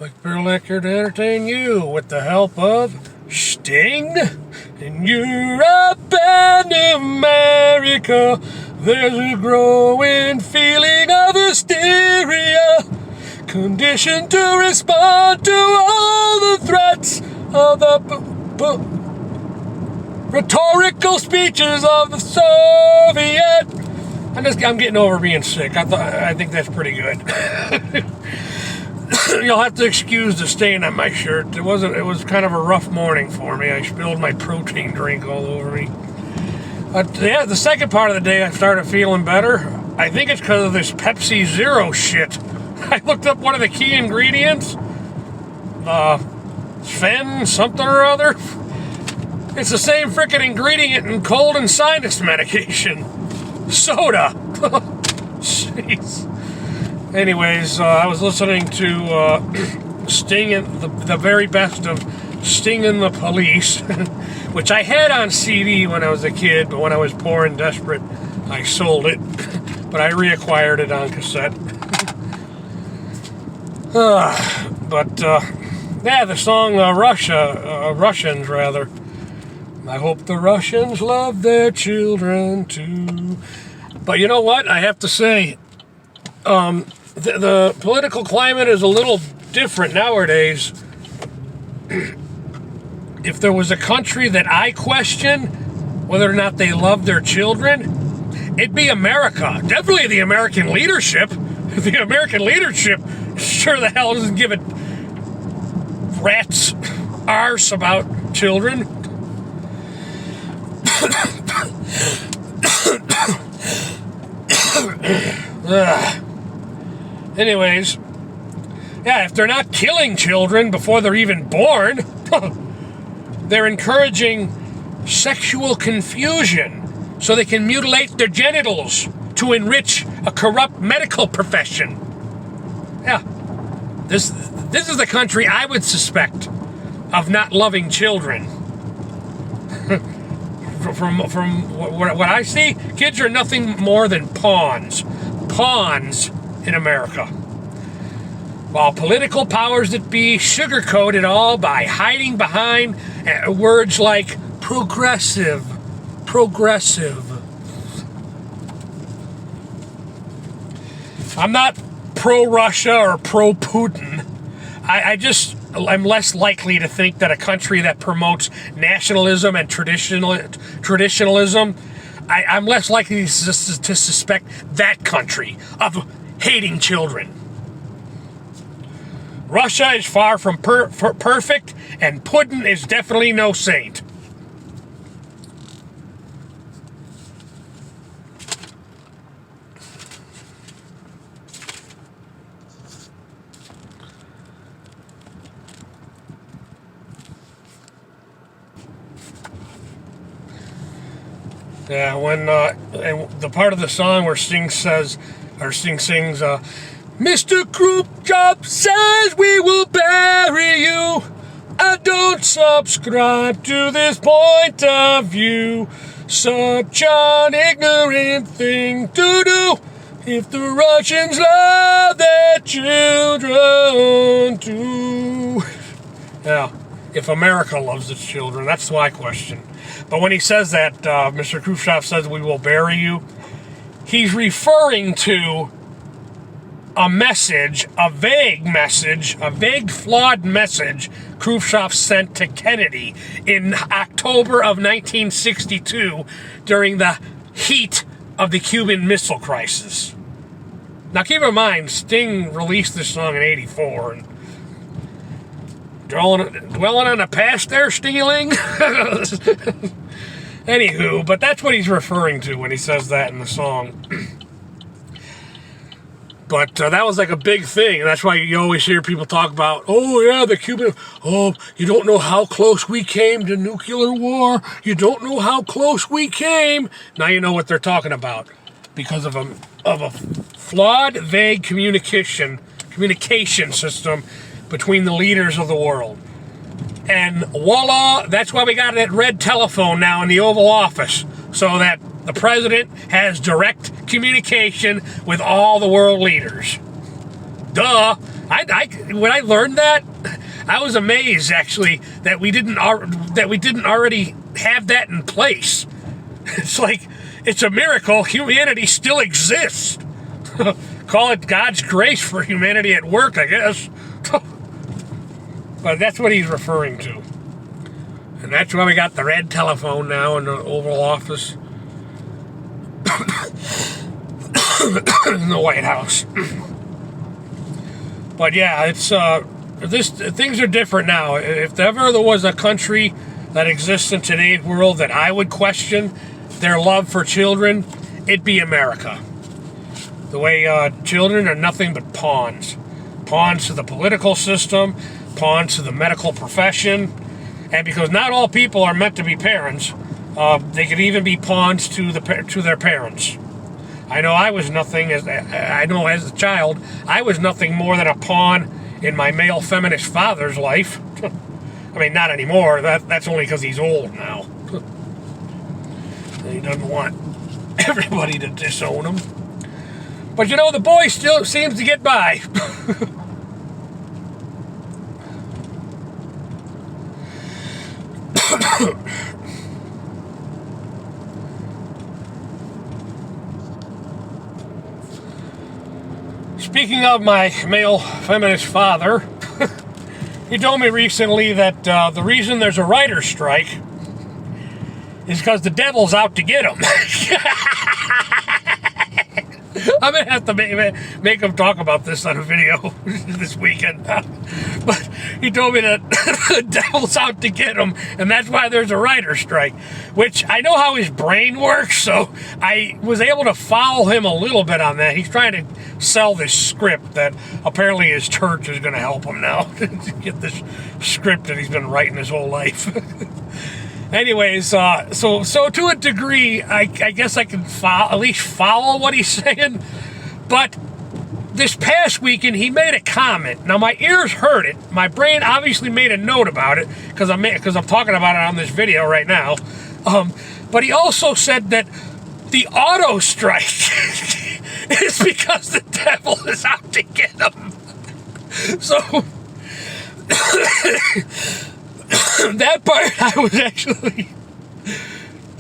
Like Bill Lecter to entertain you with the help of Sting in Europe and America. There's a growing feeling of hysteria, conditioned to respond to all the threats of the rhetorical speeches of the Soviet. I'm getting over being sick. I think that's pretty good. You'll have to excuse the stain on my shirt. It was kind of a rough morning for me. I spilled my protein drink all over me. But yeah, the second part of the day I started feeling better. I think it's because of this Pepsi Zero shit. I looked up one of the key ingredients. Fen something or other. It's the same freaking ingredient in cold and sinus medication. Soda. Jeez. Anyways, I was listening to Sting and the very best of Sting and the Police, which I had on CD when I was a kid, but when I was poor and desperate, I sold it. But I reacquired it on cassette. Yeah, the song Russians, rather. I hope the Russians love their children too. But you know what? I have to say, the political climate is a little different nowadays. If there was a country that I question whether or not they love their children, it'd be America. Definitely the American leadership. The American leadership sure the hell doesn't give a rat's arse about children. Anyways, yeah, if they're not killing children before they're even born, they're encouraging sexual confusion so they can mutilate their genitals to enrich a corrupt medical profession. Yeah, this is the country I would suspect of not loving children. From what I see, kids are nothing more than pawns in America. While political powers that be sugarcoat it all by hiding behind words like progressive. I'm not pro-Russia or pro-Putin. I'm less likely to think that a country that promotes nationalism and traditionalism, I'm less likely to suspect that country of hating children. Russia is far from perfect, and Putin is definitely no saint. Yeah, when and the part of the song where Sting sings, Mr. Khrushchev says we will bury you. I don't subscribe to this point of view. Such an ignorant thing to do. If the Russians love their children too. Yeah, if America loves its children, that's my question. But when he says that, Mr. Khrushchev says we will bury you, he's referring to a vague, flawed message Khrushchev sent to Kennedy in October of 1962 during the heat of the Cuban Missile Crisis. Now keep in mind, Sting released this song in '84. And dwelling on the past there, Stingling? Anywho, but that's what he's referring to when he says that in the song. But that was like a big thing, and that's why you always hear people talk about, oh yeah, the Cuban, you don't know how close we came to nuclear war. You don't know how close we came. Now you know what they're talking about because of a flawed, vague communication system between the leaders of the world. And voila, that's why we got that red telephone now in the Oval Office, so that the president has direct communication with all the world leaders. Duh. When I learned that, I was amazed actually that we didn't already have that in place. It's like it's a miracle humanity still exists. Call it God's grace for humanity at work, I guess. But that's what he's referring to. And that's why we got the red telephone now in the Oval Office. In the White House. But yeah, it's things are different now. If ever there was a country that exists in today's world that I would question their love for children, it'd be America. The way children are nothing but pawns. Pawns to the political system, pawns to the medical profession, and because not all people are meant to be parents, they could even be pawns to their parents. I know I was nothing, as a child, I was nothing more than a pawn in my male feminist father's life. I mean, not anymore. That's only because he's old now. He doesn't want everybody to disown him. But you know, the boy still seems to get by. Speaking of my male feminist father, he told me recently that the reason there's a writer's strike is because the devil's out to get him. I'm going to have to make him talk about this on a video this weekend. But he told me that the devil's out to get him, and that's why there's a writer's strike, which I know how his brain works, so I was able to follow him a little bit on that. He's trying to sell this script that apparently his church is going to help him now to get this script that he's been writing his whole life. Anyways, so to a degree, I guess I can at least follow what he's saying. But this past weekend, he made a comment. Now, my ears heard it. My brain obviously made a note about it because I'm talking about it on this video right now. But he also said that the auto strike is because the devil is out to get him. So that part I was actually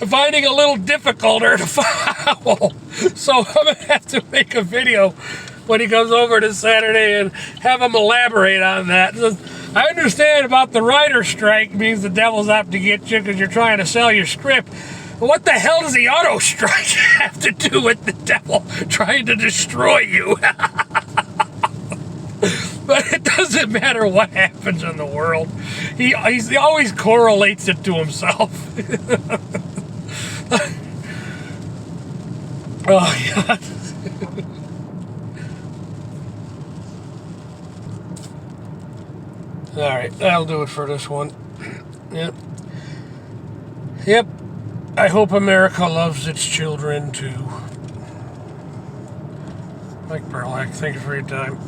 finding a little difficulter to follow. So I'm going to have to make a video when he comes over this Saturday and have him elaborate on that. I understand about the writer's strike means the devil's out to get you because you're trying to sell your script. But what the hell does the auto strike have to do with the devil trying to destroy you? But it doesn't matter what happens in the world. He always correlates it to himself. Oh, God. All right, that'll do it for this one. Yep. I hope America loves its children, too. Mike Burlack, thank you for your time.